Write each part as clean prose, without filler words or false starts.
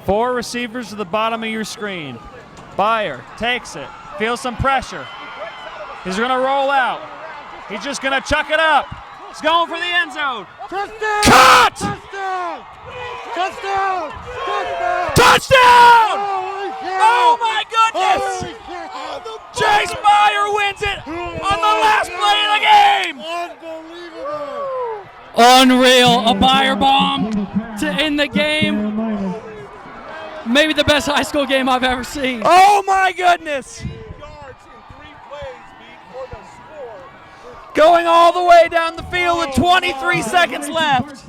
4 receivers to the bottom of your screen. Byer takes it, feels some pressure. He's going to roll out. He's just going to chuck it up. He's going for the end zone. Touchdown! Caught! Touchdown! Touchdown! Touchdown! Touchdown! Holy cow! Oh my goodness! Holy cow! Chase Byer wins it on the last play of the game! Unbelievable! Unreal. A Byer bomb to end the game. Maybe the best high school game I've ever seen. Oh my goodness! Going all the way down the field with 23 seconds left.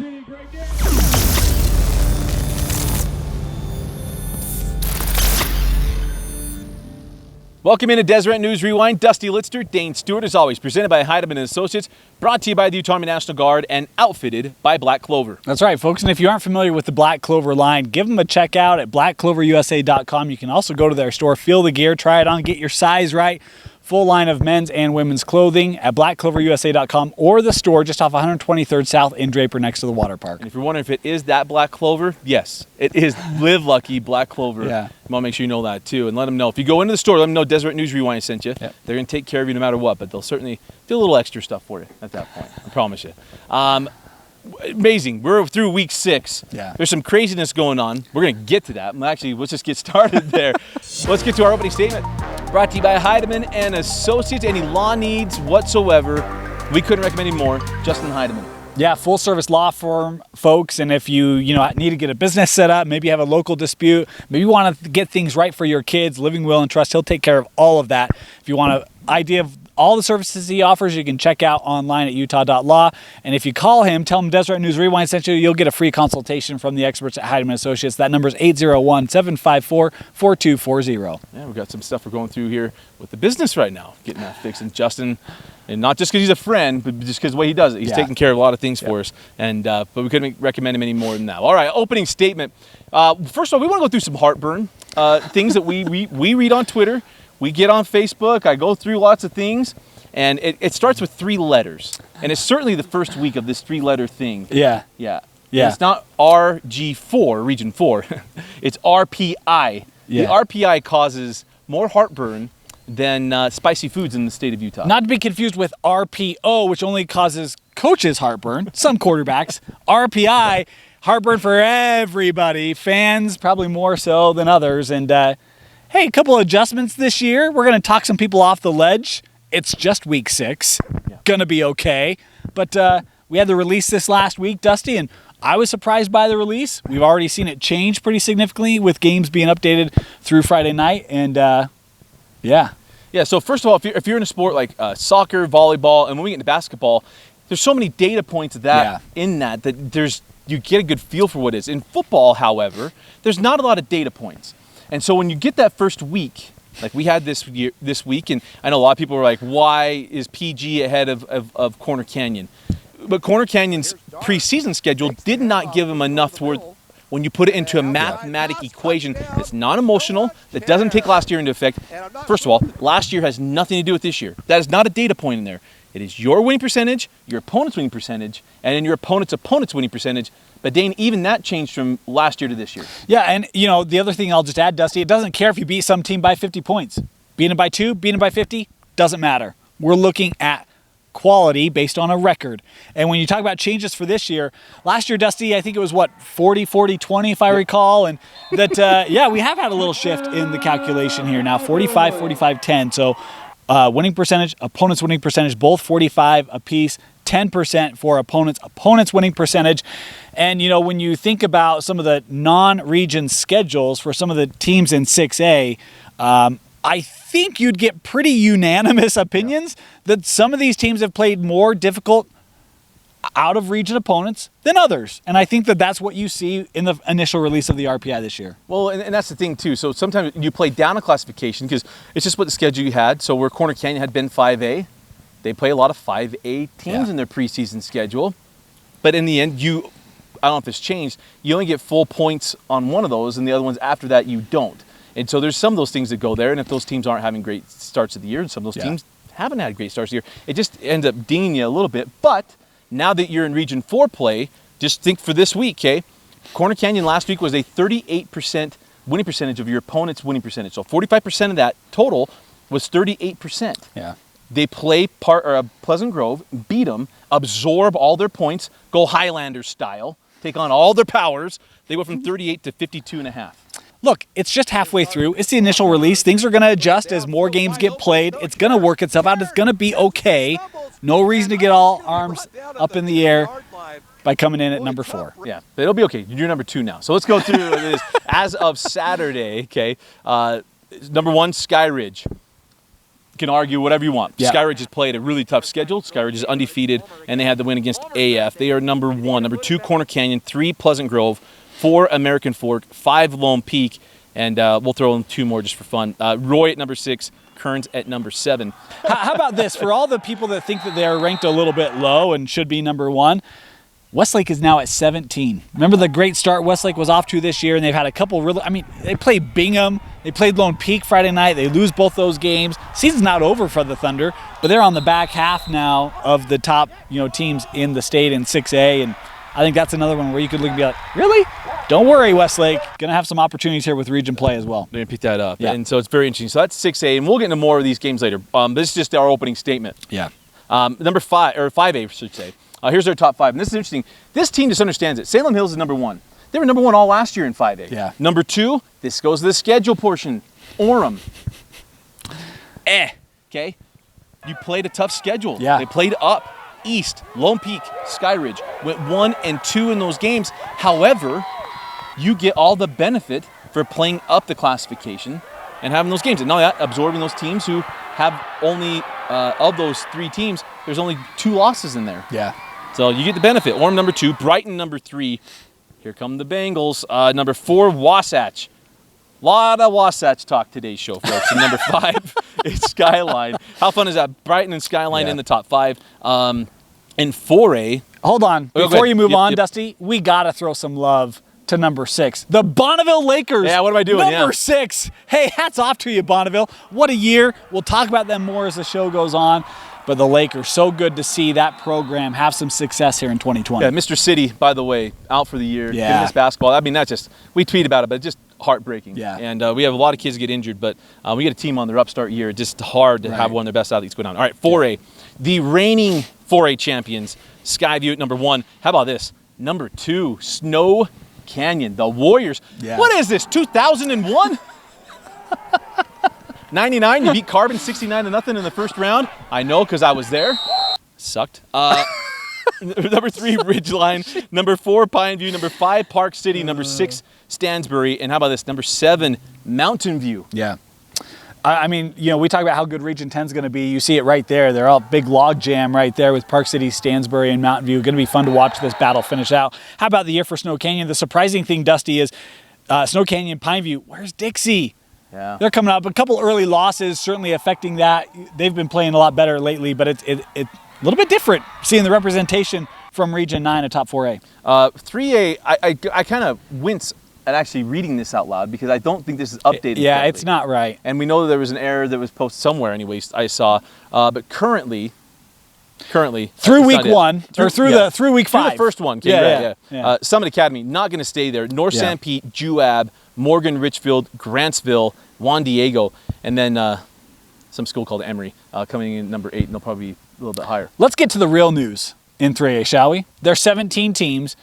Welcome into Deseret News Rewind. Dusty Litster, Dane Stewart, as always, presented by Heidemann & Associates, brought to you by the Utah Army National Guard, and outfitted by Black Clover. That's right, folks. And if you aren't familiar with the Black Clover line, give them a check out at blackcloverusa.com. You can also go to their store, feel the gear, try it on, get your size right. Full line of men's and women's clothing at blackcloverusa.com or the store just off 123rd South in Draper next to the water park. And if you're wondering if it is that Black Clover, yes, it is Live Lucky Black Clover. Yeah. You want to make sure you know that too. And let them know. If you go into the store, let them know Deseret News Rewind sent you. Yep. They're going to take care of you no matter what, but they'll certainly do a little extra stuff for you at that point. I promise you. Amazing. We're through week 6. Yeah. There's some craziness going on. We're going to get to that. Actually, let's just get started there. Let's get to our opening statement. Brought to you by Heidemann & Associates. Any law needs whatsoever, we couldn't recommend any more. Justin Heidemann. Yeah, full service law firm, folks. And if you need to get a business set up, maybe you have a local dispute, maybe you want to get things right for your kids, living will and trust, he'll take care of all of that. If you want an idea of all the services he offers, you can check out online at utah.law. And if you call him, tell him Deseret News Rewind sent you, you'll get a free consultation from the experts at Heidemann Associates. That number is 801-754-4240. Yeah, we've got some stuff we're going through here with the business right now, getting that fixed. And Justin, and not just because he's a friend, but just because the way he does it. He's taking care of a lot of things for us. And but we couldn't recommend him any more than that. All right, opening statement. First of all, we want to go through some heartburn, things that we read on Twitter. We get on Facebook, I go through lots of things, and it starts with 3 letters. And it's certainly the first week of this 3-letter thing. Yeah. Yeah. Yeah. It's not RG4, Region 4. It's RPI. Yeah. The RPI causes more heartburn than spicy foods in the state of Utah. Not to be confused with RPO, which only causes coaches heartburn, some quarterbacks. RPI, heartburn for everybody, fans probably more so than others. And hey, a couple of adjustments this year. We're going to talk some people off the ledge. It's just week 6. Yeah. Gonna be okay. But we had the release this last week, Dusty, and I was surprised by the release. We've already seen it change pretty significantly with games being updated through Friday night. And yeah. Yeah, so first of all, if you're in a sport like soccer, volleyball, and when we get into basketball, there's so many data points in that you get a good feel for what it is. In football, however, there's not a lot of data points. And so when you get that first week, like we had this week, and I know a lot of people were like, why is PG ahead of Corner Canyon? But Corner Canyon's preseason schedule did not give them enough when you put it into a mathematic equation that's non-emotional, that doesn't take last year into effect. First of all, last year has nothing to do with this year. That is not a data point in there. It is your winning percentage, your opponent's winning percentage, and then your opponent's winning percentage. But Dane, even that changed from last year to this year. Yeah, and the other thing I'll just add, Dusty, it doesn't care if you beat some team by 50 points. Beating them by 2, beating them by 50, doesn't matter. We're looking at quality based on a record. And when you talk about changes for this year, last year, Dusty, I think it was 40-40-20 if I recall. And that, we have had a little shift in the calculation here now, 45-45-10. So winning percentage, opponent's winning percentage, both 45 apiece, 10% for opponent's winning percentage. And, when you think about some of the non-region schedules for some of the teams in 6A, I think you'd get pretty unanimous opinions that some of these teams have played more difficult out-of-region opponents than others. And I think that that's what you see in the initial release of the RPI this year. Well, and that's the thing, too. So sometimes you play down a classification because it's just what the schedule you had. So where Corner Canyon had been 5A, they play a lot of 5A teams in their preseason schedule. But in the end, I don't know if it's changed, you only get full points on one of those, and the other ones after that you don't. And so there's some of those things that go there, and if those teams aren't having great starts of the year, and some of those teams haven't had great starts of the year, it just ends up dinging you a little bit. But now that you're in Region 4 play, just think for this week, okay? Corner Canyon last week was a 38% winning percentage of your opponent's winning percentage. So 45% of that total was 38%. Yeah. They play Pleasant Grove, beat them, absorb all their points, go Highlander style, take on all their powers. They went from 38 to 52.5. Look, it's just halfway through. It's the initial release. Things are going to adjust as more games get played. It's going to work itself out. It's going to be okay. No reason to get all arms up in the air by coming in at number 4. Yeah, but it'll be okay. You're number 2 now. So let's go through this. As of Saturday, okay, number 1, Sky Ridge. You can argue whatever you want. Yeah. Sky Ridge has played a really tough schedule. Sky Ridge is undefeated, and they had the win against AF. They are number 1. Number 2, Corner Canyon. 3, Pleasant Grove. 4, American Fork. 5, Lone Peak. And we'll throw in 2 more just for fun. Roy at number 6. Kearns at number 7. How about this? For all the people that think that they're ranked a little bit low and should be number 1, Westlake is now at 17. Remember the great start Westlake was off to this year, and they've had a couple really, they played Bingham, they played Lone Peak Friday night, they lose both those games. Season's not over for the Thunder, but they're on the back half now of the top, teams in the state in 6A, and I think that's another one where you could look and be like, really? Don't worry, Westlake. Going to have some opportunities here with region play as well. They're going to pick that up. Yeah. And so it's very interesting. So that's 6A, and we'll get into more of these games later. This is just our opening statement. Yeah. Number 5, or 5A, I should say. Here's their top 5. And this is interesting. This team just understands it. Salem Hills is number 1. They were number 1 all last year in 5A. Yeah. Number 2, this goes to the schedule portion. Orem. Okay? You played a tough schedule. Yeah. They played up, East, Lone Peak, Sky Ridge. Went 1 and 2 in those games. However, you get all the benefit for playing up the classification and having those games. And now that, absorbing those teams who have only, of those 3 teams, there's only 2 losses in there. Yeah. So you get the benefit. Orem number 2, Brighton number 3. Here come the Bengals. Number 4, Wasatch. Lot of Wasatch talk today's show, folks. And number 5 is Skyline. How fun is that? Brighton and Skyline in the top 5. In 4A. Hold on. Oh, Before you move Yep, on, yep. Dusty, we got to throw some love to number 6. The Bonneville Lakers. Yeah, what am I doing? Number 6. Hey, hats off to you, Bonneville. What a year. We'll talk about them more as the show goes on. But the Lakers, so good to see that program have some success here in 2020. Yeah, Mr. City, by the way, out for the year. Yeah. Gonna miss basketball. That's just, we tweet about it, but it's just heartbreaking. Yeah. And we have a lot of kids get injured, but we get a team on their upstart year. It's just hard to have one of their best athletes go down. All right, 4A. The reigning 4A champions, Skyview at number 1. How about this? Number 2, Snow Canyon, the Warriors. Yeah. What is this, 2001? 99, you beat Carbon 69-0 in the first round. I know because I was there. Sucked. Number 3, Ridgeline. Number 4, Pineview. Number 5, Park City. Number 6, Stansbury. And how about this? Number 7, Mountain View. Yeah. We talk about how good Region 10 is going to be. You see it right there. They're all big log jam right there with Park City, Stansbury, and Mountain View. Going to be fun to watch this battle finish out. How about the year for Snow Canyon? The surprising thing, Dusty, is Snow Canyon, Pineview. Where's Dixie? Yeah. They're coming up. A couple early losses certainly affecting that. They've been playing a lot better lately, but it's a little bit different seeing the representation from Region 9 at top 4A. 3A, I kind of wince at actually reading this out loud because I don't think this is updated Yeah, correctly. it's not right. And we know that there was an error that was posted somewhere anyways, I saw. But currently, through that's week not it. 1 or through week 5. Through the first one. Yeah. Summit Academy, not going to stay there. North Yeah. San Pete, Juab, Morgan, Richfield, Grantsville, Juan Diego, and then some school called Emory coming in number 8, and they'll probably be a little bit higher. Let's get to the real news in 3A, shall we? There's 17 teams.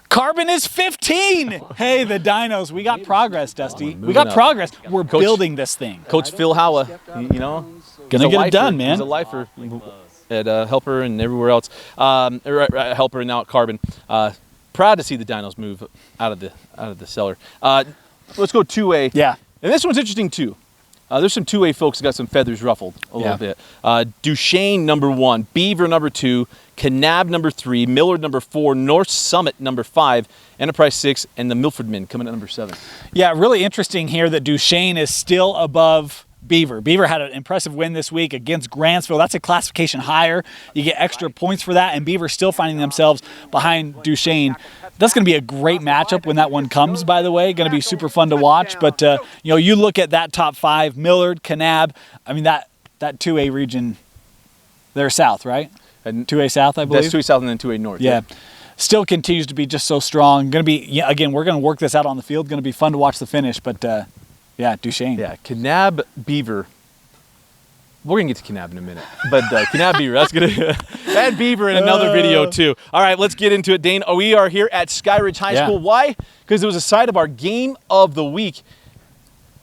Carbon is 15. Hey, the Dinos. We got progress, Dusty. We got up. progress. We're Coach- building this thing. Coach Phil Howa, you know, Gonna he's a get it lifer. done, man. He's a lifer at Helper and everywhere else. Helper and now at Carbon. Proud to see the Dinos move out of the cellar. Let's go 2A. Yeah. And this one's interesting too. There's some 2A folks that got some feathers ruffled a little bit. Duchesne number 1, Beaver number 2, Kanab number 3, Millard number 4, North Summit number 5, Enterprise 6, and the Milford Men coming at number 7. Yeah, really interesting here that Duchesne is still above Beaver. Beaver had an impressive win this week against Grantsville. That's a classification higher. You get extra points for that, and Beaver still finding themselves behind Duchesne. That's going to be a great matchup when that one comes, by the way. Going to be super fun to watch. But, you look at that top 5, Millard, Kanab. That 2A region, they're south, right? And 2A south, I believe. that's 2A South and then 2A North. Yeah. still continues to be just so strong. Going to be, again, we're going to work this out on the field. Going to be fun to watch the finish, but yeah, Duchesne. Yeah, Kanab Beaver. We're going to get to Kanab in a minute, but Kanab Beaver, that's going to add Beaver in another video too. All right, let's get into it, Dane. We are here at Skyridge High School. Why? Because it was a side of our game of the week.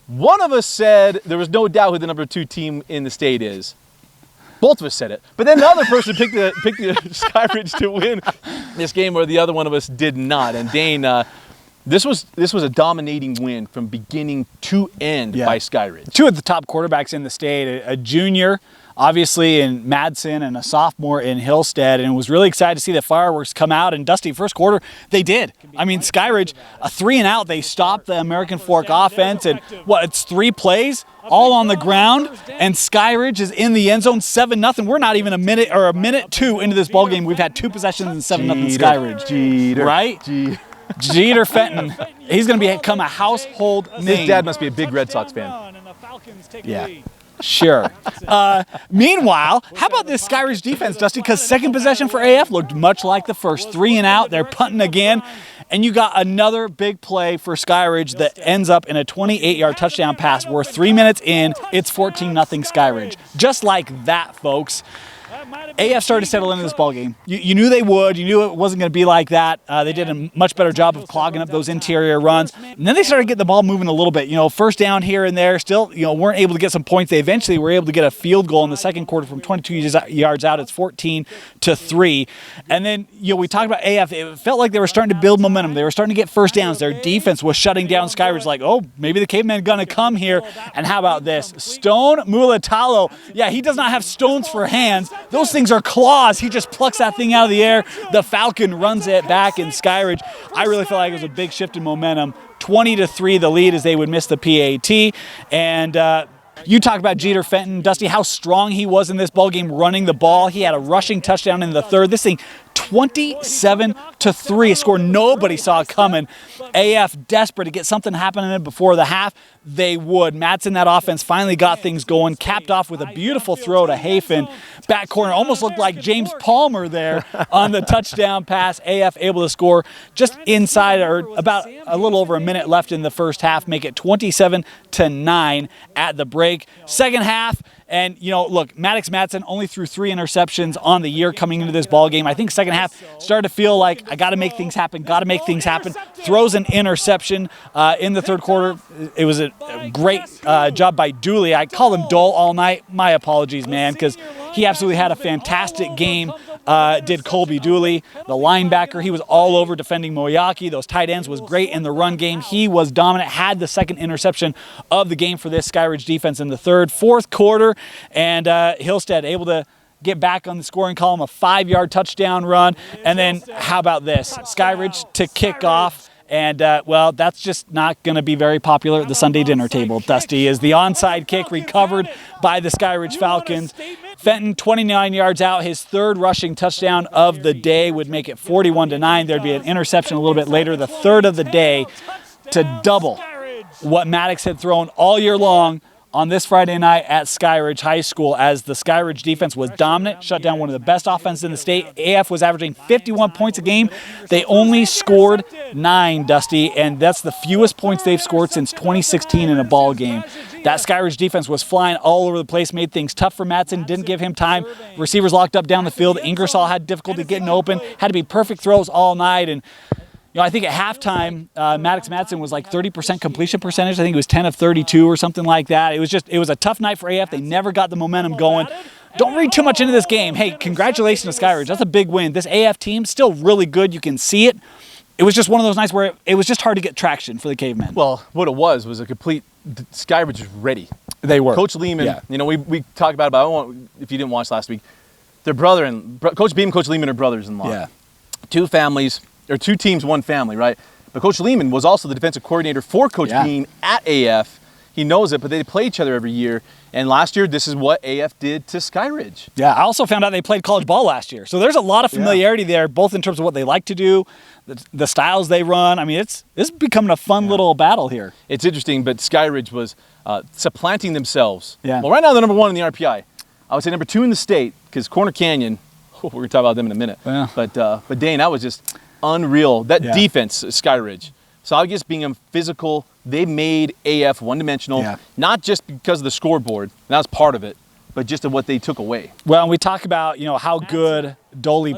One of us said there was no doubt who the number 2 team in the state is. Both of us said it, but then the other person picked the Skyridge to win this game, where the other one of us did not. And Dane, this was a dominating win from beginning to end by Skyridge. 2 of the top quarterbacks in the state, a junior, obviously, in Madsen, and a sophomore in Hillstead, and was really excited to see the fireworks come out. And Dusty, first quarter, they did. I mean, Skyridge, a 3-and-out, they stopped the American Fork offense, and it's 3 plays, all on the ground, and Skyridge is in the end zone, 7-0. We're not even a minute 2 into this ball game. We've had 2 possessions and 7-0 Skyridge. Jeter. Right? Jeter Fenton. He's going to become a household name. His dad must be a big Red Sox fan. Yeah. Sure. Meanwhile, how about this Skyridge defense, Dusty? Because second possession for AF looked much like the first. 3-and-out. They're punting again. And you got another big play for Skyridge that ends up in a 28-yard touchdown pass. We're 3 minutes in. It's 14-0 Skyridge. Just like that, folks. AF started to settle into this ballgame. You knew they would. You knew it wasn't going to be like that. They did a much better job of clogging up those interior runs. And then they started getting the ball moving a little bit. First down here and there. Still, weren't able to get some points. They eventually were able to get a field goal in the second quarter from 22 yards out. It's 14-3. And then, we talked about AF. It felt like they were starting to build momentum. They were starting to get first downs. Their defense was shutting down Skyridge, like, oh, maybe the caveman going to come here. And how about this? Stone Mulatalo. Yeah, he does not have stones for hands. Those things are claws. He just plucks that thing out of the air. The Falcon runs it back in Skyridge. I really felt like it was a big shift in momentum. 20-3 the lead as they would miss the PAT. And you talk about Jeter Fenton, Dusty, how strong he was in this ball game running the ball. He had a rushing touchdown in the third. This thing 27-3, a score nobody saw coming. AF desperate to get something happening before the half. They would. Madsen, that offense, finally got things going, capped off with a beautiful throw to Hafen. Back corner, almost looked like James Palmer there on the touchdown pass. AF able to score just inside, or about a little over a minute left in the first half, make it 27-9 at the break. Second half, and, look, Maddox Madsen only threw 3 interceptions on the year coming into this ball game. I think second half started to feel like, I got to make things happen, Throws an interception in the third quarter. It was a great job by Dooley. I called him dull all night. My apologies, man, because he absolutely had a fantastic game. Did Colby Dooley, the linebacker. He was all over defending Moyaki. Those tight ends was great in the run game. He was dominant, had the second interception of the game for this Skyridge defense in the third. Fourth quarter, and Hillstead able to get back on the scoring column, a 5-yard touchdown run. And then how about this? Skyridge to kick off. And, that's just not going to be very popular at the Sunday dinner table, Dusty, is the onside kick recovered by the Skyridge Falcons. Fenton, 29 yards out, his third rushing touchdown of the day would make it 41-9. There'd be an interception a little bit later, the third of the day, to double what Maddox had thrown all year long on this Friday night at Skyridge High School, as the Skyridge defense was dominant, shut down one of the best offenses in the state. AF was averaging 51 points a game. They only scored 9, Dusty, and that's the fewest points they've scored since 2016 in a ball game. That Skyridge defense was flying all over the place, made things tough for Madsen, didn't give him time. Receivers locked up down the field. Ingersoll had difficulty getting open, had to be perfect throws all night, and I think at halftime, Maddox Madsen was like 30% completion percentage. I think it was 10 of 32 or something like that. It was a tough night for AF. They never got the momentum going. Don't read too much into this game. Hey, congratulations to Skyridge. That's a big win. This AF team, still really good. You can see it. It was just one of those nights where it was just hard to get traction for the Cavemen. Well, what it was a complete, Skyridge was ready. They were. Coach Lehman, we talked about it, but if you didn't watch last week, their brother and Coach Beam and Coach Lehman are brothers-in-law. Yeah. 2 families. Or 2 teams, 1 family, right? But Coach Lehman was also the defensive coordinator for Coach Beam at AF. He knows it, but they play each other every year. And last year, this is what AF did to Skyridge. Yeah, I also found out they played college ball last year. So there's a lot of familiarity there, both in terms of what they like to do, the styles they run. I mean, it's becoming a fun little battle here. It's interesting, but Skyridge was supplanting themselves. Yeah. Well, right now they're number 1 in the RPI. I would say number 2 in the state, because Corner Canyon, we're going to talk about them in a minute. Yeah. But Dane, that was just unreal. That defense, Sky Ridge. So I guess being physical, they made AF one-dimensional, not just because of the scoreboard, and that was part of it, but just of what they took away. Well, and we talk about, how good Dooley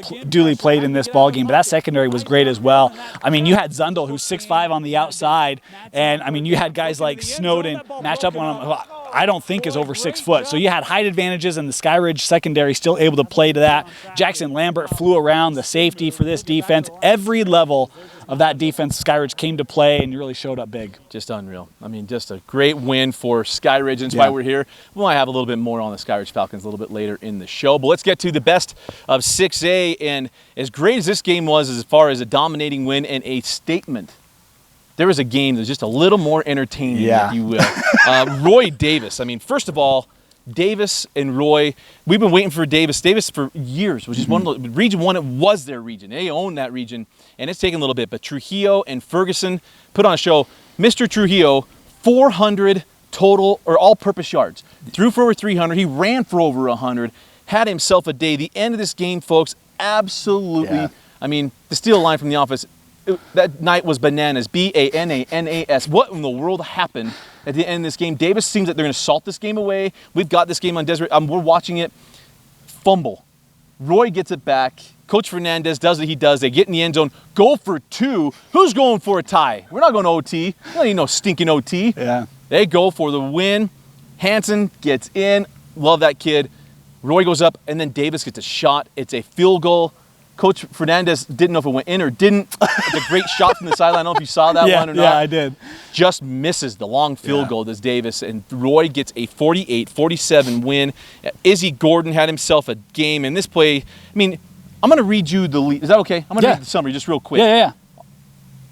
played in this ball game, but that secondary was great as well. I mean, you had Zundel, who's 6'5" on the outside, and I mean, you had guys like Snowden matched up on him, who I don't think is over 6 foot. So you had height advantages, and the Sky Ridge secondary still able to play to that. Jackson Lambert flew around, the safety for this defense. Every level of that defense, Sky Ridge came to play and really showed up big. Just unreal. I mean, just a great win for Sky Ridge, and that's why we're here. We might have a little bit more on the Sky Ridge Falcons a little bit later in the show, but let's get to the best of 6A, and as great as this game was as far as a dominating win and a statement, there was a game that was just a little more entertaining, if you will. Roy Davis. I mean, first of all, Davis and Roy, we've been waiting for Davis for years, which is one of the, Region 1, it was their region. They own that region, and it's taken a little bit. But Trujillo and Ferguson put on a show. Mr. Trujillo, 400 total or all-purpose yards. Threw for over 300. He ran for over 100. Had himself a day. The end of this game, folks, absolutely. I mean, to steal a line from The Office, that night was bananas. B-A-N-A-N-A-S. What in the world happened at the end of this game? Davis seems like they're going to salt this game away. We've got this game on Deseret. We're watching it. Fumble. Roy gets it back. Coach Fernandez does what he does. They get in the end zone. Go for 2. Who's going for a tie? We're not going to OT. We don't need no stinking OT. Yeah. They go for the win. Hansen gets in. Love that kid. Roy goes up, and then Davis gets a shot. It's a field goal. Coach Fernandez didn't know if it went in or didn't. It's a great shot from the sideline. I don't know if you saw that one or not. Yeah, I did. Just misses the long field goal, does Davis, and Roy gets a 48-47 win. Izzy Gordon had himself a game, and this play, I mean, I'm going to read you the lead. Is that okay? I'm going to read the summary just real quick. Yeah.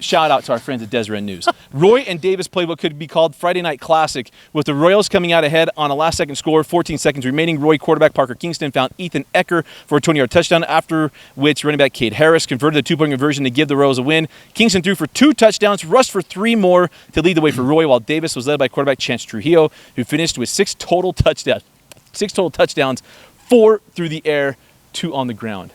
Shout out to our friends at Deseret News. Roy and Davis played what could be called Friday Night Classic, with the Royals coming out ahead on a last-second score, 14 seconds remaining. Roy quarterback Parker Kingston found Ethan Ecker for a 20-yard touchdown, after which running back Cade Harris converted the two-point conversion to give the Royals a win. Kingston threw for 2 touchdowns, rushed for 3 more to lead the way for Roy, while Davis was led by quarterback Chance Trujillo, who finished with 6 total touchdowns, 4 through the air, 2 on the ground.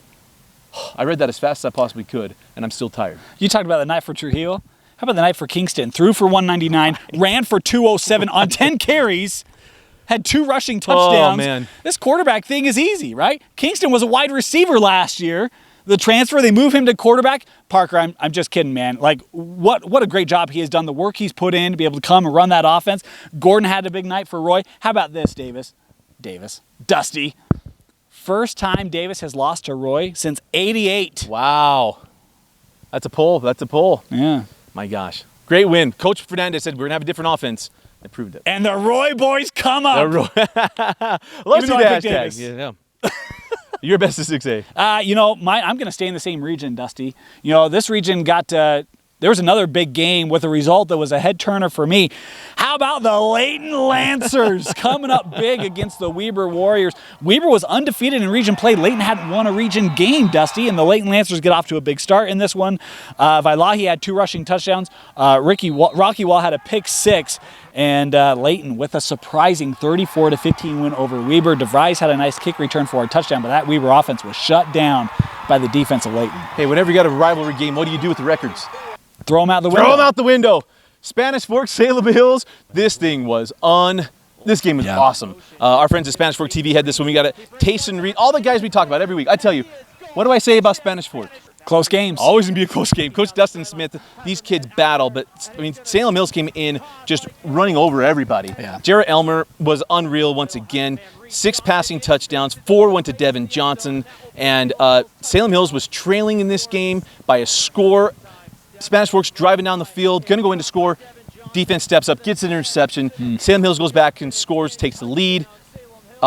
I read that as fast as I possibly could, and I'm still tired. You talked about the night for Trujillo. How about the night for Kingston? Threw for 199, ran for 207 on 10 carries, had 2 rushing touchdowns. Oh, man. This quarterback thing is easy, right? Kingston was a wide receiver last year. The transfer, they move him to quarterback. Parker, I'm just kidding, man. Like, what a great job he has done. The work he's put in to be able to come and run that offense. Gordon had a big night for Roy. How about this, Dusty? First time Davis has lost to Roy since '88. Wow. That's a pull. Yeah. My gosh. Great win. Coach Fernandez said we're going to have a different offense. They proved it. And the Roy boys come up. Let's do the hashtag. Yeah. Your best is 6A. I'm going to stay in the same region, Dusty. This region got there was another big game with a result that was a head turner for me. How about the Layton Lancers coming up big against the Weber Warriors? Weber was undefeated in region play. Layton hadn't won a region game, Dusty, and the Layton Lancers get off to a big start in this one. Vailahi had 2 rushing touchdowns. Rocky Wall had a pick 6. And Layton with a surprising 34-15 win over Weber. DeVries had a nice kick return for a touchdown, but that Weber offense was shut down by the defense of Layton. Hey, whenever you got a rivalry game, what do you do with the records? Throw them out the window. Throw them out the window. Spanish Fork, Salem Hills. This game was This game was awesome. Our friends at Spanish Fork TV had this one. We got it. Taste and read. All the guys we talk about every week. I tell you, what do I say about Spanish Fork? Close games. Always going to be a close game. Coach Dustin Smith, these kids battle, but I mean, Salem Hills came in just running over everybody. Yeah. Jarrett Elmer was unreal once again. 6 passing touchdowns, 4 went to Devin Johnson, and Salem Hills was trailing in this game by a score. Spanish Fork's driving down the field, going to go in to score. Defense steps up, gets an interception. Salem Hills goes back and scores, takes the lead.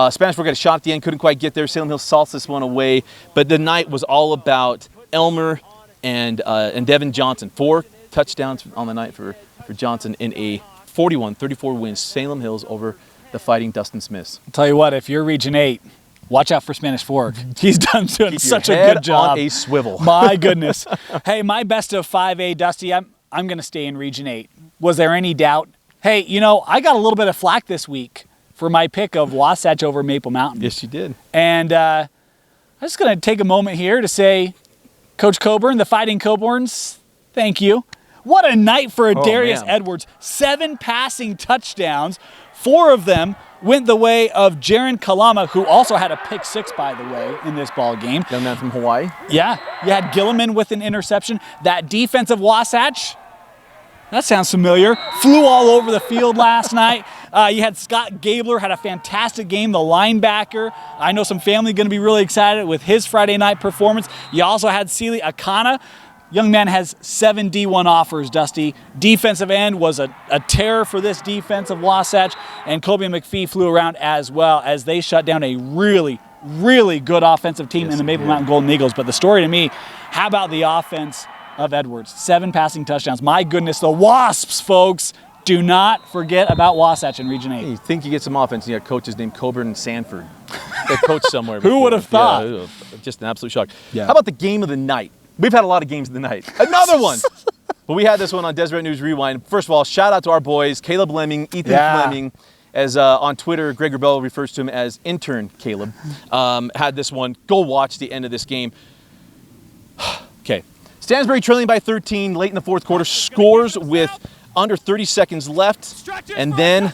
Spanish Fork got a shot at the end, couldn't quite get there. Salem Hills salts this one away. But the night was all about Elmer and Devin Johnson. 4 touchdowns on the night for Johnson in a 41-34 win. Salem Hills over the Fighting Dustin Smiths. I'll tell you what, if you're Region 8, watch out for Spanish Fork. He's doing such a good job. On a swivel. My goodness. Hey, my best of 5A, Dusty, I'm going to stay in Region 8. Was there any doubt? Hey, I got a little bit of flack this week for my pick of Wasatch over Maple Mountain. Yes, you did. And I'm just going to take a moment here to say, Coach Coburn, the Fighting Coburns, thank you. What a night for Darius Edwards. 7 passing touchdowns. 4 of them went the way of Jaron Kalama, who also had a pick 6, by the way, in this ball game. Young man from Hawaii. Yeah, you had Gilliman with an interception. That defensive Wasatch, that sounds familiar, flew all over the field last night. You had Scott Gabler, had a fantastic game, the linebacker. I know some family going to be really excited with his Friday night performance. You also had Sealy Akana. Young man has 7 D1 offers, Dusty. Defensive end was a terror for this defense of Wasatch, and Kobe McPhee flew around as well as they shut down a really, really good offensive team in the Maple Mountain Golden Eagles. But the story to me, how about the offense of Edwards? 7 passing touchdowns. My goodness, the Wasps, folks. Do not forget about Wasatch in Region 8. You think you get some offense, and you got coaches named Coburn and Sanford. They coach somewhere. Who would have thought? Yeah, just an absolute shock. Yeah. How about the game of the night? We've had a lot of games of the night. Another one. But we had this one on Deseret News Rewind. First of all, shout out to our boys, Caleb Lemming, Ethan Fleming, as on Twitter, Greg Rebel refers to him as intern Caleb, had this one. Go watch the end of this game. Okay. Stansbury trailing by 13 late in the fourth quarter, scores with under 30 seconds left, and then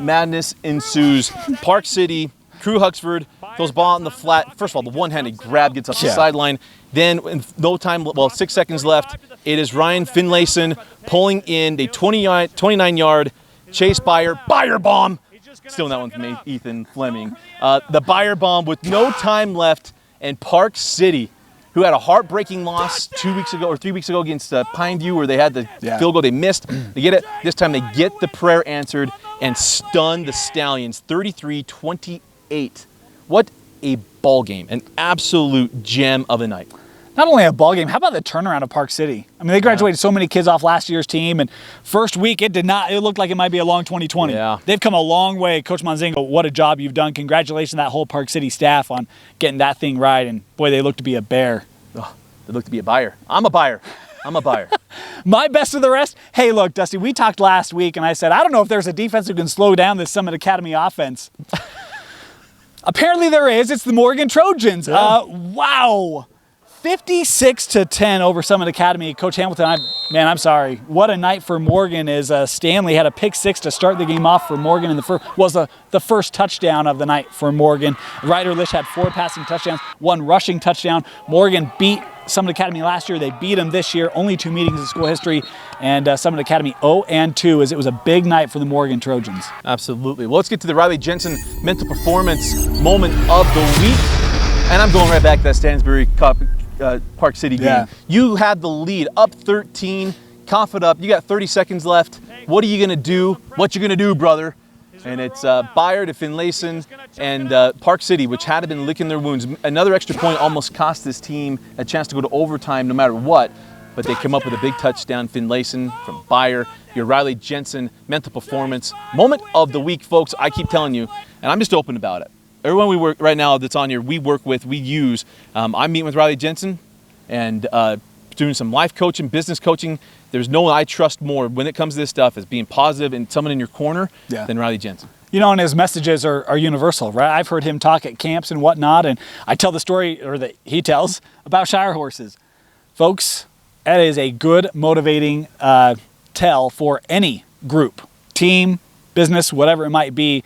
madness ensues. Park City, Crew Huxford throws ball in the flat. First of all, the one-handed grab gets up the sideline. Then, in no time, 6 seconds left, it is Ryan Finlayson pulling in a 29-yard Chase Byer bomb. Stealing that one from me, Ethan Fleming. The Byer bomb with no time left, and Park City, who had a heartbreaking loss 2 weeks ago or 3 weeks ago against Pineview, where they had the field goal they missed. They get it. This time they get the prayer answered and stun the Stallions 33-28. What a ball game. An absolute gem of a night. Not only a ball game, how about the turnaround of Park City? I mean, they graduated so many kids off last year's team, and first week it looked like it might be a long 2020. Yeah. They've come a long way. Coach Monzingo, what a job you've done. Congratulations to that whole Park City staff on getting that thing right, and boy, they look to be a bear. Oh, they look to be a buyer. I'm a buyer. My best of the rest? Hey, look, Dusty, we talked last week, and I said, I don't know if there's a defense who can slow down this Summit Academy offense. Apparently there is. It's the Morgan Trojans. Yeah. Wow. 56-10 over Summit Academy. Coach Hamilton, I'm sorry. What a night for Morgan as Stanley had a pick 6 to start the game off for Morgan, and the first touchdown of the night for Morgan. Ryder Lish had 4 passing touchdowns, 1 rushing touchdown. Morgan beat Summit Academy last year. They beat them this year. Only 2 meetings in school history, and Summit Academy 0-2 as it was a big night for the Morgan Trojans. Absolutely. Well, let's get to the Riley Jensen mental performance moment of the week. And I'm going right back to that Stansbury Park City game. Yeah. You had the lead, up 13, cough it up. You got 30 seconds left. What are you going to do? What you going to do, brother? And it's Byer to Finlayson and Park City, which had been licking their wounds. Another extra point almost cost this team a chance to go to overtime no matter what. But they come up with a big touchdown. Finlayson from Byer. Your Riley Jensen mental performance moment of the week, folks. I keep telling you, and I'm just open about it. Everyone we work right now that's on here, we work with, we use. I'm meeting with Riley Jensen and doing some life coaching, business coaching. There's no one I trust more when it comes to this stuff as being positive and someone in your corner than Riley Jensen. You know, and his messages are universal, right? I've heard him talk at camps and whatnot, and I tell the story, or that he tells, about Shire horses. Folks, that is a good motivating tell for any group, team, business, whatever it might be.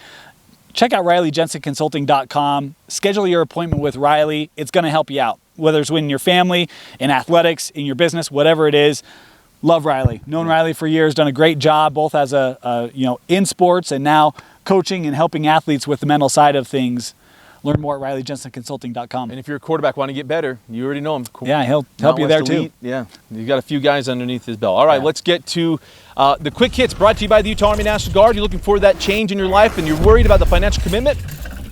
Check out RileyJensenConsulting.com. Schedule your appointment with Riley. It's going to help you out, whether it's in your family, in athletics, in your business, whatever it is. Love Riley. Known Riley for years. Done a great job, both as in sports and now coaching and helping athletes with the mental side of things. Learn more at RileyJensenConsulting.com. And if you're a quarterback wanting to get better, you already know him. Yeah, he'll help you there too. Yeah, you've got a few guys underneath his belt. All right, let's get to the quick hits brought to you by the Utah Army National Guard. You're looking for that change in your life and you're worried about the financial commitment?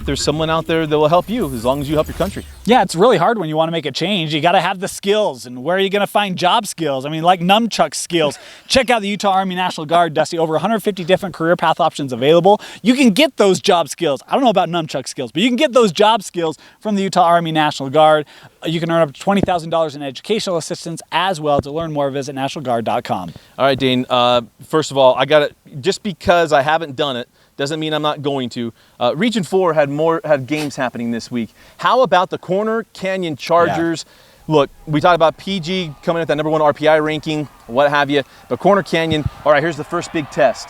There's someone out there that will help you as long as you help your country. Yeah, it's really hard when you want to make a change. You got to have the skills, and where are you going to find job skills? I mean, like nunchuck skills. Check out the Utah Army National Guard, Dusty. Over 150 different career path options available. You can get those job skills. I don't know about nunchuck skills, but you can get those job skills from the Utah Army National Guard. You can earn up to $20,000 in educational assistance as well. To learn more, visit nationalguard.com. All right, Dane. First of all, I got it. Just because I haven't done it Doesn't mean I'm not going to. Region 4 had games happening this week. How about the Corner Canyon Chargers? Yeah. Look, we talked about PG coming at that number 1 RPI ranking, what have you. But Corner Canyon, all right, here's the first big test.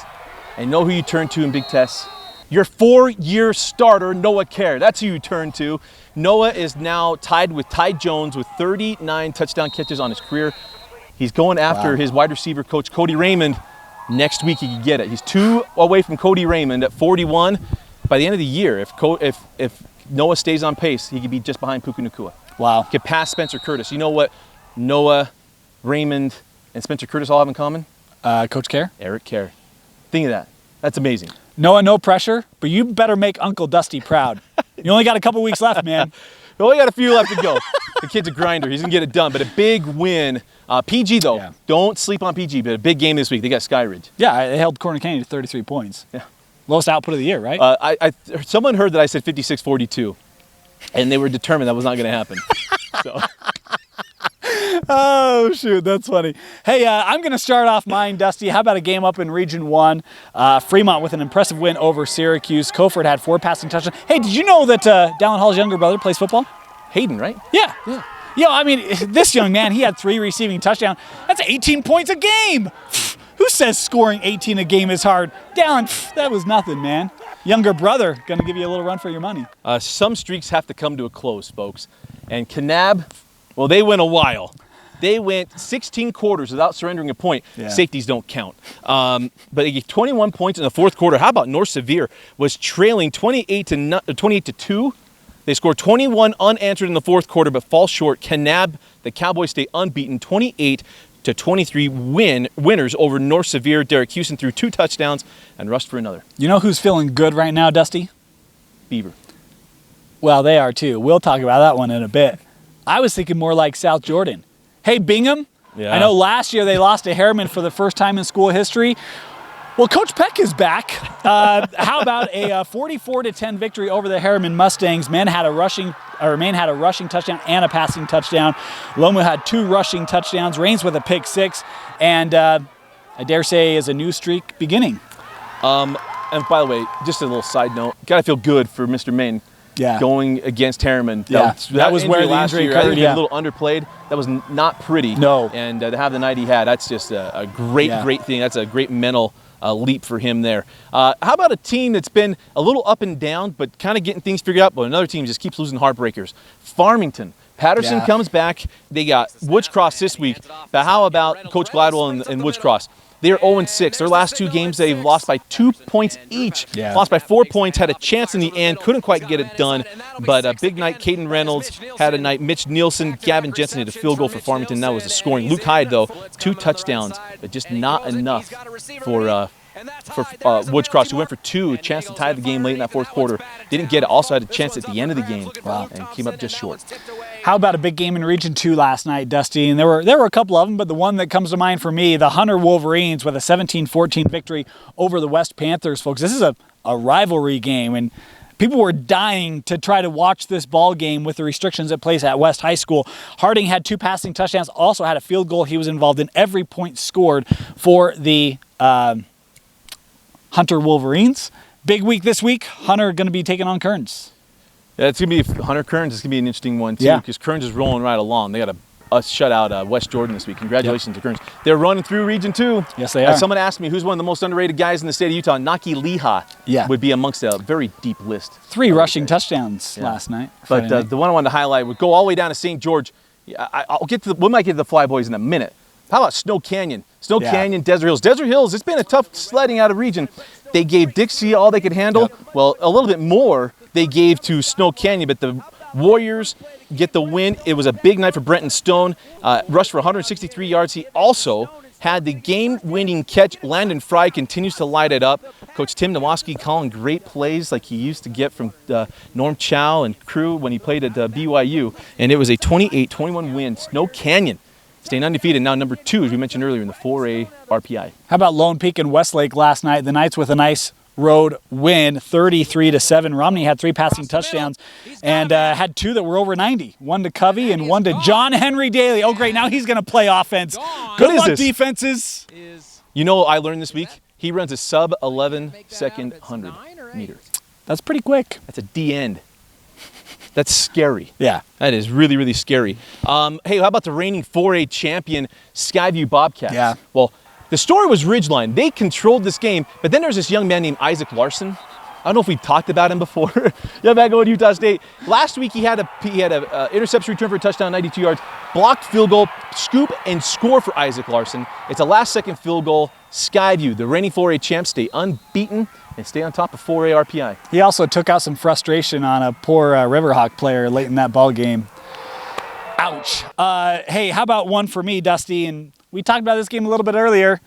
And know who you turn to in big tests? Your 4-year starter, Noah Kerr. That's who you turn to. Noah is now tied with Ty Jones with 39 touchdown catches on his career. He's going after his wide receiver coach, Cody Raymond. Next week he could get it. He's 2 away from Cody Raymond at 41. By the end of the year, if Noah stays on pace, he could be just behind Puka Nacua. Wow. He could pass Spencer Curtis. You know what Noah, Raymond, and Spencer Curtis all have in common? Coach Kerr? Eric Kerr. Think of that. That's amazing. Noah, no pressure, but you better make Uncle Dusty proud. You only got a couple weeks left, man. We only got a few left to go. The kid's a grinder. He's going to get it done. But a big win. PG, though. Don't sleep on PG, but a big game this week. They got Skyridge. Yeah, they held Corner Canyon to 33 points. Yeah. Lowest output of the year, right? Someone heard that I said 56-42, and they were determined that was not going to happen. So. Oh, shoot, that's funny. Hey, I'm going to start off mine, Dusty. How about a game up in Region 1? Fremont with an impressive win over Syracuse. Koford had 4 passing touchdowns. Hey, did you know that Dallin Hall's younger brother plays football? Hayden, right? Yeah. Yo, I mean, this young man, he had 3 receiving touchdowns. That's 18 points a game. Who says scoring 18 a game is hard? Dallin, that was nothing, man. Younger brother, going to give you a little run for your money. Some streaks have to come to a close, folks. And Kanab, well, they went a while. They went 16 quarters without surrendering a point. Yeah. Safeties don't count. But they gave 21 points in the fourth quarter. How about North Sevier was trailing 28 to 2. They scored 21 unanswered in the fourth quarter, but fall short. Kanab, the Cowboys stay unbeaten, 28-23 winners over North Sevier. Derek Houston threw 2 touchdowns and rushed for another. You know who's feeling good right now, Dusty? Beaver. Well, they are too. We'll talk about that one in a bit. I was thinking more like South Jordan. Hey, Bingham, I know last year they lost to Harriman for the first time in school history. Well, Coach Peck is back. How about a 44-10 victory over the Harriman Mustangs? Maine had a rushing touchdown and a passing touchdown. Lomu had 2 rushing touchdowns. Raines with a pick 6, and I dare say is a new streak beginning. And by the way, just a little side note, gotta feel good for Mr. Maine. Yeah. Going against Harriman. That was where the injury occurred. I think a little underplayed. That was not pretty. No. And to have the night he had, that's just a great thing. That's a great mental leap for him there. How about a team that's been a little up and down, but kind of getting things figured out, but another team just keeps losing heartbreakers? Farmington. Patterson comes back. They got Woods Cross this week. But how about Coach Gladwell and Woods Cross? They're 0-6. Their last 2 games, they've lost by 2 points each. Yeah. Lost by 4 points, had a chance in the end, couldn't quite get it done. But a big night, Caden Reynolds had a night. Mitch Nielsen, Gavin Jensen had a field goal for Farmington. That was the scoring. Luke Hyde, though, 2 touchdowns, but just not enough for Woods Cross, who went for 2, a chance to tie the game late in that fourth quarter. Didn't get it. Also had a chance at the end of the game. Wow. And came up just short. How about a big game in Region 2 last night, Dusty? And there were a couple of them, but the one that comes to mind for me, the Hunter Wolverines with a 17-14 victory over the West Panthers, folks. This is a rivalry game, and people were dying to try to watch this ball game with the restrictions in place at West High School. Harding had 2 passing touchdowns, also had a field goal. He was involved in every point scored for the Hunter Wolverines. Big week this week. Hunter going to be taking on Kearns. Yeah, it's going to be Hunter Kearns. It's going to be an interesting one, too, because Kearns is rolling right along. They got a shutout West Jordan this week. Congratulations to Kearns. They're running through Region 2. Yes, they are. Someone asked me who's one of the most underrated guys in the state of Utah. Naki Leha would be amongst a very deep list. 3 rushing touchdowns last night. But the one I wanted to highlight would go all the way down to St. George. We might get to the Flyboys in a minute. How about Snow Canyon? Snow Canyon, Desert Hills. Desert Hills, it's been a tough sledding out of region. They gave Dixie all they could handle. Well, a little bit more they gave to Snow Canyon, but the Warriors get the win. It was a big night for Brenton Stone. Rushed for 163 yards. He also had the game-winning catch. Landon Fry continues to light it up. Coach Tim Nowoski calling great plays like he used to get from Norm Chow and crew when he played at BYU. And it was a 28-21 win. Snow Canyon staying undefeated, now number 2, as we mentioned earlier, in the 4A RPI. How about Lone Peak and Westlake last night? The Knights with a nice road win, 33-7. Romney had 3 passing touchdowns and had 2 that were over 90. 1 to Covey and 1 to John Henry Daly. Oh, great. Now he's going to play offense. Good luck, defenses. You know what I learned this week? He runs a sub 11-second 100 meters. That's pretty quick. That's a D end. That's scary. Yeah. That is really, really scary. Hey, how about the reigning 4A champion Skyview Bobcats? Yeah. Well, the story was Ridgeline. They controlled this game, but then there's this young man named Isaac Larson. I don't know if we've talked about him before. Yeah, back going to Utah State. Last week he had a interception return for a touchdown, 92 yards, blocked field goal, scoop and score for Isaac Larson. It's a last-second field goal. Skyview, the reigning 4A champs, stay unbeaten and stay on top of 4A RPI. He also took out some frustration on a poor Riverhawk player late in that ball game. Ouch. Hey, how about one for me, Dusty? And we talked about this game a little bit earlier.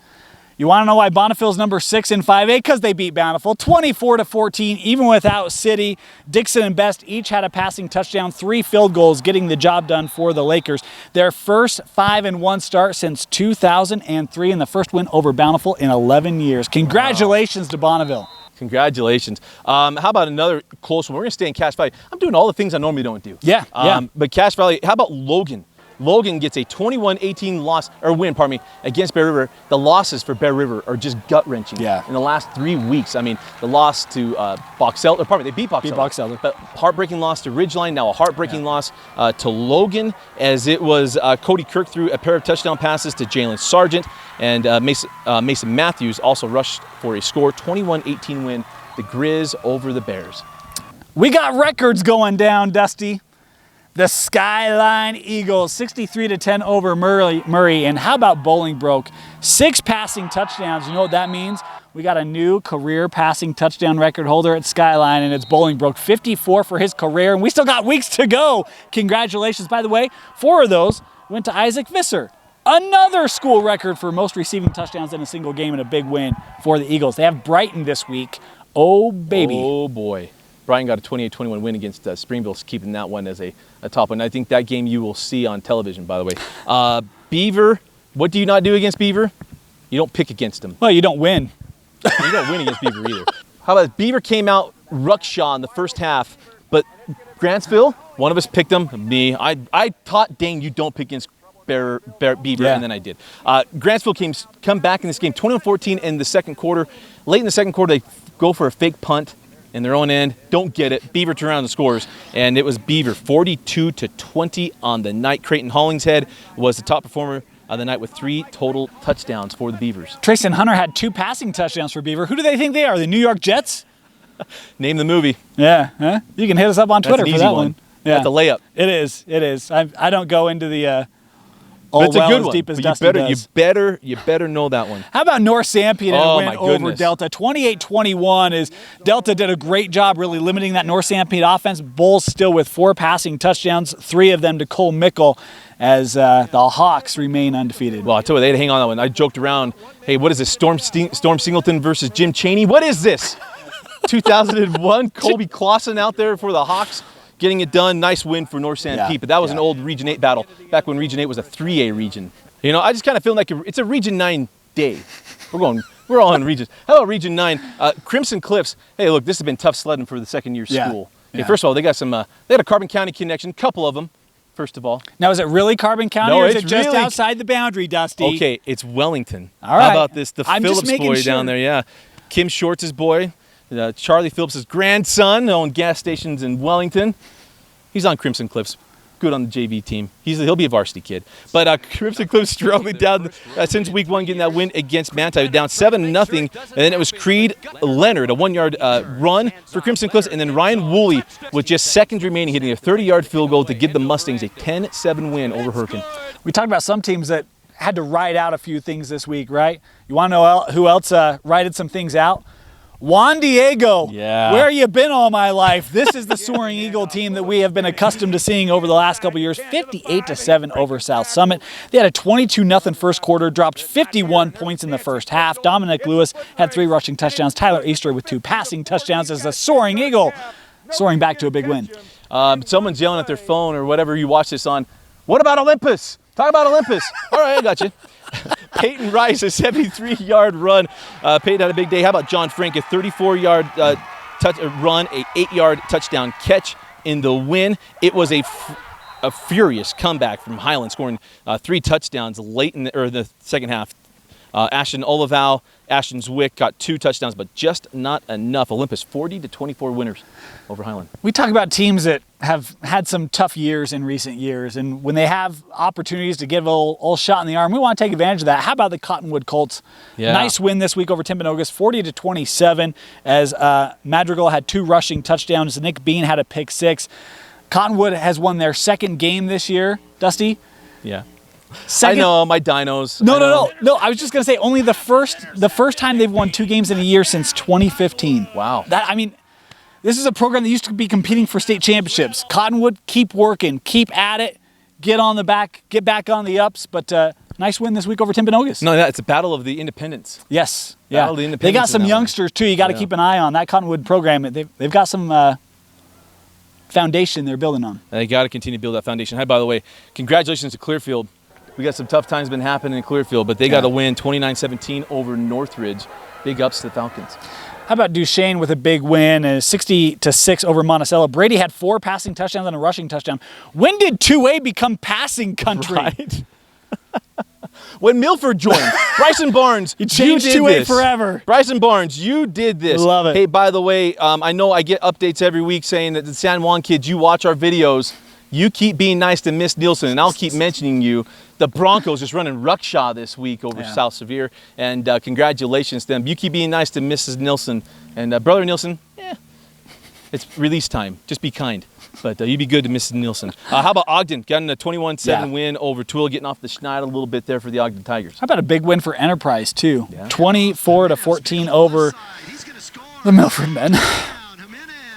You want to know why Bonneville's number 6 in 5A? Because they beat Bountiful 24-14, even without City. Dixon and Best each had a passing touchdown, 3 field goals, getting the job done for the Lakers. Their first 5-1 start since 2003, and the first win over Bountiful in 11 years. Congratulations to Bonneville. Congratulations. How about another close one? We're going to stay in Cache Valley. I'm doing all the things I normally don't do. Yeah, yeah. But Cache Valley, how about Logan? Logan gets a 21-18 win against Bear River. The losses for Bear River are just gut-wrenching. Yeah. In the last 3 weeks, I mean, the loss to Box Elder, they beat Box Elder. Box Elder. But heartbreaking loss to Ridgeline, now a heartbreaking loss to Logan, as it was Cody Kirk threw a pair of touchdown passes to Jalen Sargent, and Mason Matthews also rushed for a score, 21-18 win, the Grizz over the Bears. We got records going down, Dusty. The Skyline Eagles, 63-10 over Murray. And how about Bolingbroke? 6 passing touchdowns. You know what that means? We got a new career passing touchdown record holder at Skyline, and it's Bolingbroke. 54 for his career, and we still got weeks to go. Congratulations. By the way, 4 of those went to Isaac Visser. Another school record for most receiving touchdowns in a single game and a big win for the Eagles. They have Brighton this week. Oh, baby. Oh, boy. Brian got a 28-21 win against Springville, keeping that one as a top one. I think that game you will see on television, by the way. Beaver, what do you not do against Beaver? You don't pick against them. Well, you don't win. You don't win against Beaver either. How about Beaver came out Ruckshaw in the first half, but Grantsville, one of us picked them, me. I taught Dane you don't pick against Beaver, and then I did. Grantsville come back in this game, 21-14 in the second quarter. Late in the second quarter, they go for a fake punt in their own end, don't get it. Beaver turn around and scores, and it was Beaver 42-20 on the night. Creighton Hollingshead was the top performer of the night with 3 total touchdowns for the Beavers. Trayson Hunter had 2 passing touchdowns for Beaver. Who do they think they are? The New York Jets? Name the movie. Yeah, huh? You can hit us up on Twitter for that one. Yeah. That's a layup. It is. I don't go into the but it's a good as one. deep as But Dusty does. You better know that one. How about North Sampion and Oh, win my over goodness. Delta? 28-21 is Delta did a great job really limiting that North Sampion offense. Bulls still with 4 passing touchdowns, 3 of them to Cole Mickle, as the Hawks remain undefeated. Well, I tell you, they had to hang on that one. I joked around, hey, what is this, Storm Singleton versus Jim Chaney? What is this? 2001, Colby Clausen out there for the Hawks, getting it done. Nice win for North Sanpete, but that was an old Region 8 battle, back when Region 8 was a 3A region. You know, I just kind of feel like it's a Region 9 day. We're all in regions. How about Region 9? Crimson Cliffs. Hey, look, this has been tough sledding for the second-year school. Okay, first of all, they got they had a Carbon County connection, couple of them, first of all. Now, is it really Carbon County, No, or is it's it just really outside the boundary, Dusty? Okay, it's Wellington. All right. How about this? The I'm just Phillips making boy sure. down there, yeah. Kim Shorts' boy, Charlie Phillips' grandson, owned gas stations in Wellington. He's on Crimson Cliffs. Good on the JV team. He'll be a varsity kid. But Crimson Cliffs struggling down since week 1, getting that win against Manti, down 7-0. And then it was Creed Leonard, a 1-yard run for Crimson Cliffs, and then Ryan Woolley with just seconds remaining, hitting a 30-yard field goal to give the Mustangs a 10-7 win over Hurricane. We talked about some teams that had to ride out a few things this week, right? You want to know who else rided some things out? Juan Diego, where you been all my life? This is the Soaring Eagle team that we have been accustomed to seeing over the last couple years. 58-7 over South Summit. They had a 22-0 first quarter, dropped 51 points in the first half. Dominic Lewis had 3 rushing touchdowns. Tyler Easter with 2 passing touchdowns as the Soaring Eagle soaring back to a big win. Someone's yelling at their phone or whatever you watch this on. What about Olympus? Talk about Olympus. All right, I got you. Peyton Rice, a 73-yard run. Peyton had a big day. How about John Frank, a 34-yard run, a 8-yard touchdown catch in the win. It was a furious comeback from Highland, scoring 3 touchdowns late in the second half. Ashton Olival, Ashton Zwick got 2 touchdowns, but just not enough. Olympus 40-24 winners over Highland. We talk about teams that have had some tough years in recent years, and when they have opportunities to give a little shot in the arm, we want to take advantage of that. How about the Cottonwood Colts? Yeah. Nice win this week over Timpanogos, 40-27, as Madrigal had 2 rushing touchdowns. Nick Bean had a pick 6. Cottonwood has won their 2nd game this year, Dusty. Yeah. Second, I know, my Dinos. No. I was just gonna say only the first time they've won 2 games in a year since 2015. Wow. This is a program that used to be competing for state championships. Cottonwood, keep working, keep at it, get back on the ups. But nice win this week over Timpanogos. No, it's a battle of the independents. Yes, Battle of the They independents got in some that one. youngsters too. You got to keep an eye on that Cottonwood program. They've got some foundation they're building on. They got to continue to build that foundation. Hi, by the way, congratulations to Clearfield. We got some tough times been happening in Clearfield, but they got a win 29-17 over Northridge. Big ups to the Falcons. How about Duchesne with a big win, 60-6 over Monticello. Brady had 4 passing touchdowns and a rushing touchdown. When did 2A become passing country? Right. When Milford joined, Bryson Barnes, He changed you did 2A this. forever. Bryson Barnes, you did this. Love it. Hey, by the way, I know I get updates every week saying that the San Juan kids, you watch our videos. You keep being nice to Miss Nielsen, and I'll keep mentioning you. The Broncos just running ruckshaw this week over South Sevier, and congratulations to them. You keep being nice to Mrs. Nielsen. And Brother Nielsen, it's release time. Just be kind. But you be good to Mrs. Nielsen. How about Ogden? Getting a 21-7 win over Tooele, getting off the schneid a little bit there for the Ogden Tigers. How about a big win for Enterprise too? 24-14 over the Milford men.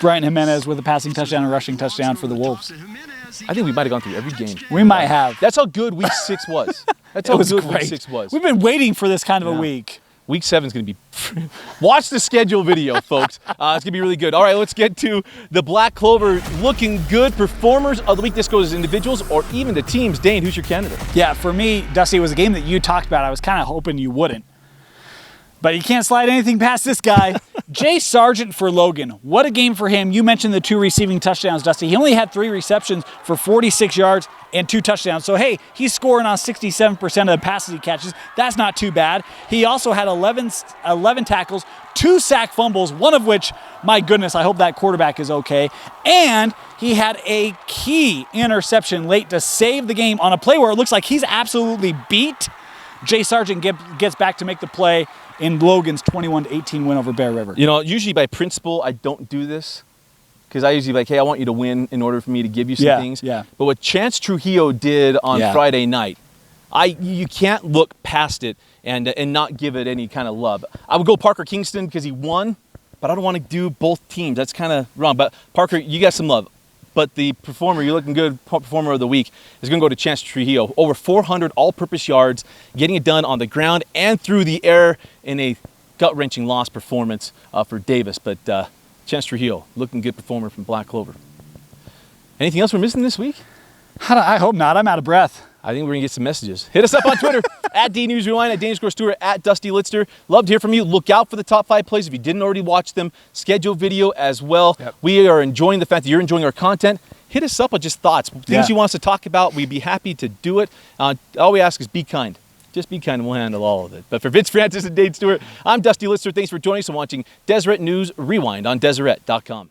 Brian Jimenez with a passing touchdown and rushing touchdown for the Wolves. I think we might have gone through every game. We might have. That's how good Week 6 was. That's how good Week 6 was. We've been waiting for this kind of a week. Week 7 is going to be... Watch the schedule video, folks. It's going to be really good. All right, let's get to the Black Clover looking good performers of the week. This goes as individuals or even the teams. Dane, who's your candidate? Yeah, for me, Dusty, it was a game that you talked about. I was kind of hoping you wouldn't. But you can't slide anything past this guy. Jay Sargent for Logan. What a game for him. You mentioned the 2 receiving touchdowns, Dusty. He only had 3 receptions for 46 yards and 2 touchdowns. So, hey, he's scoring on 67% of the passes he catches. That's not too bad. He also had 11 tackles, 2 sack fumbles, one of which, my goodness, I hope that quarterback is okay. And he had a key interception late to save the game on a play where it looks like he's absolutely beat. Jay Sargent gets back to make the play in Logan's 21-18 win over Bear River. You know, usually by principle, I don't do this because I usually like, hey, I want you to win in order for me to give you some things. Yeah. But what Chance Trujillo did on Friday night, you can't look past it and not give it any kind of love. I would go Parker Kingston because he won, but I don't want to do both teams. That's kind of wrong. But Parker, you got some love. But the performer, you're looking good, performer of the week, is going to go to Chance Trujillo. Over 400 all-purpose yards, getting it done on the ground and through the air in a gut-wrenching loss performance for Davis. But Chance Trujillo, looking good performer from Black Clover. Anything else we're missing this week? I hope not. I'm out of breath. I think we're going to get some messages. Hit us up on Twitter, at Dane News Rewind, at Dane_Stewart, at Dusty Litster. Love to hear from you. Look out for the top 5 plays if you didn't already watch them. Schedule video as well. Yep. We are enjoying the fact that you're enjoying our content. Hit us up with just thoughts, things you want us to talk about. We'd be happy to do it. All we ask is be kind. Just be kind and we'll handle all of it. But for Vince Francis and Dane Stewart, I'm Dusty Litster. Thanks for joining us and watching Deseret News Rewind on Deseret.com.